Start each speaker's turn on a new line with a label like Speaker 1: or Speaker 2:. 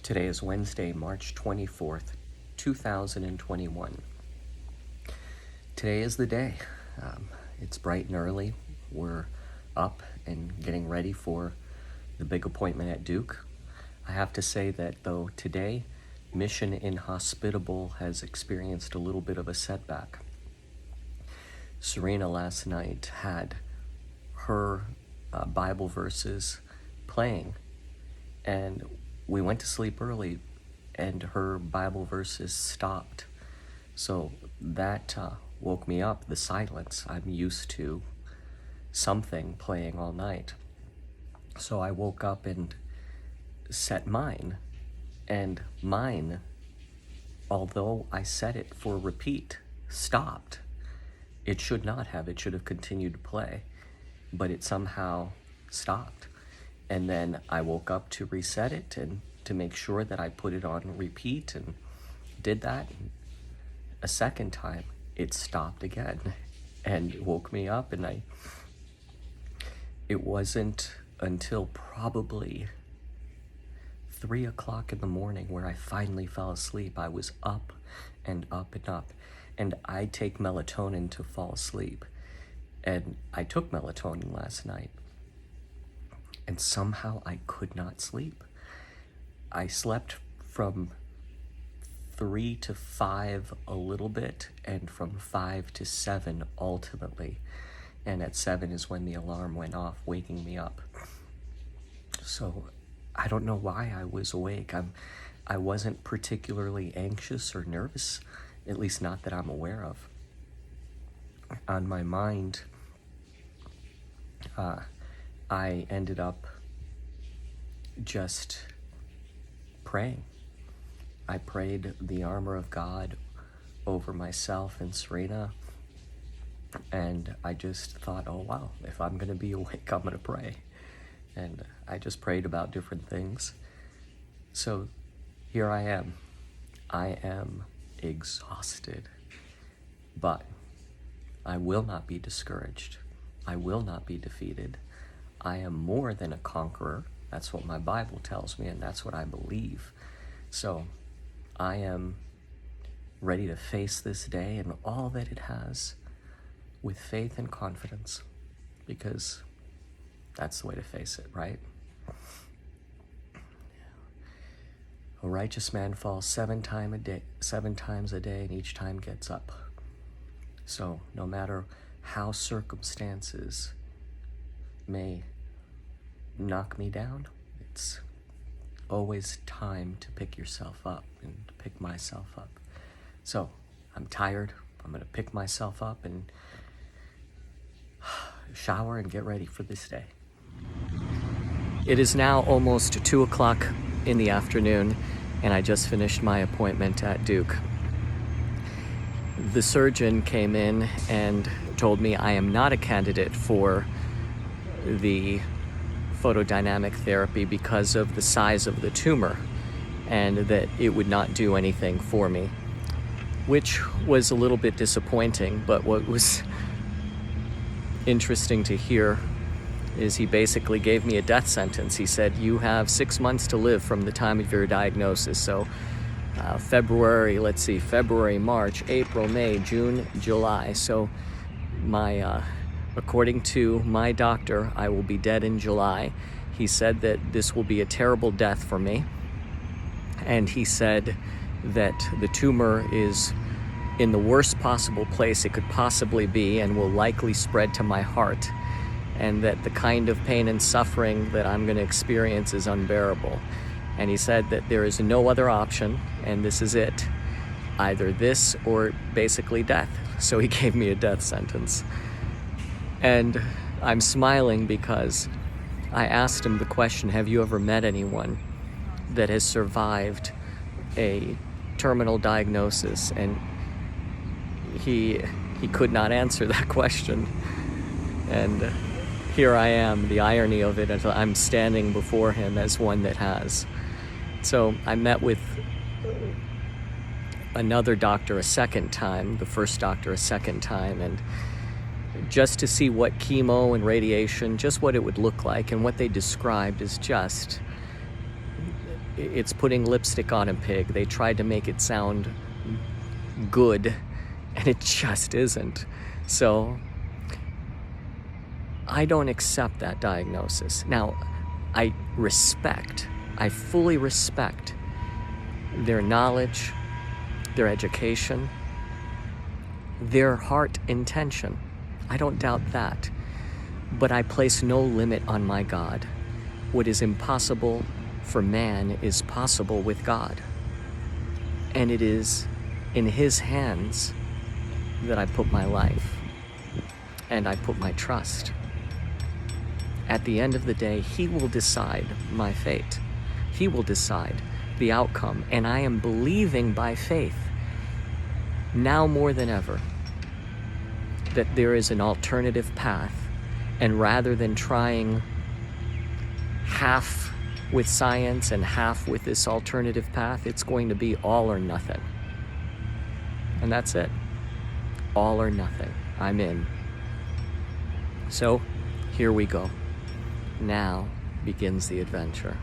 Speaker 1: Today is Wednesday, March 24th, 2021. Today is the day. It's bright and early. We're up and getting ready for the big appointment at Duke. I have to say that though today, Mission Inhospitable has experienced a little bit of a setback. Serena last night had her Bible verses playing, and we went to sleep early and her Bible verses stopped. So that woke me up, the silence. I'm used to something playing all night. So I woke up and set mine, and mine, although I set it for repeat, stopped. It should not have. It should have continued to play, but it somehow stopped. And then I woke up to reset it and to make sure that I put it on repeat, and did that. And a second time, it stopped again and woke me up. And it wasn't until probably 3 o'clock in the morning where I finally fell asleep. I was up and up and up. And I take melatonin to fall asleep. And I took melatonin last night. And somehow I could not sleep. I slept from 3 to 5 a little bit, and from 5 to 7 ultimately. And at 7 is when the alarm went off, waking me up. So I don't know why I was awake. I wasn't particularly anxious or nervous, at least not that I'm aware of. On my mind, I ended up just praying. I prayed the armor of God over myself and Serena, and I just thought, oh wow, if I'm going to be awake, I'm going to pray. And I just prayed about different things. So here I am. I am exhausted, but I will not be discouraged. I will not be defeated. I am more than a conqueror. That's what my Bible tells me, and that's what I believe. So I am ready to face this day and all that it has with faith and confidence, because that's the way to face it, right? A righteous man falls 7 times a day, and each time gets up. So no matter how circumstances may knock me down, it's always time to pick yourself up and to pick myself up. So I'm tired. I'm going to pick myself up and shower and get ready for this day. It is now almost 2 o'clock in the afternoon, and I just finished my appointment at Duke. The surgeon came in and told me I am not a candidate for the photodynamic therapy because of the size of the tumor, and that it would not do anything for me, which was a little bit disappointing. But what was interesting to hear is he basically gave me a death sentence. He said, you have 6 months to live from the time of your diagnosis. So February, March, April, May, June, July. So according to my doctor, I will be dead in July. He said that this will be a terrible death for me. And he said that the tumor is in the worst possible place it could possibly be and will likely spread to my heart. And that the kind of pain and suffering that I'm going to experience is unbearable. And he said that there is no other option, and this is it. Either this or basically death. So he gave me a death sentence. And I'm smiling because I asked him the question, have you ever met anyone that has survived a terminal diagnosis? And he could not answer that question. And here I am, the irony of it, as I'm standing before him as one that has. So I met with another doctor a second time, the first doctor a second time, and just to see what chemo and radiation, just what it would look like. And what they described is just it's putting lipstick on a pig. They tried to make it sound good, and it just isn't. So I don't accept that diagnosis. Now, I fully respect their knowledge, their education, their heart intention. I don't doubt that. But I place no limit on my God. What is impossible for man is possible with God. And it is in His hands that I put my life and I put my trust. At the end of the day, He will decide my fate. He will decide the outcome. And I am believing by faith, now more than ever, that there is an alternative path. And rather than trying half with science and half with this alternative path, it's going to be all or nothing. And that's it. All or nothing. I'm in. So, here we go. Now begins the adventure.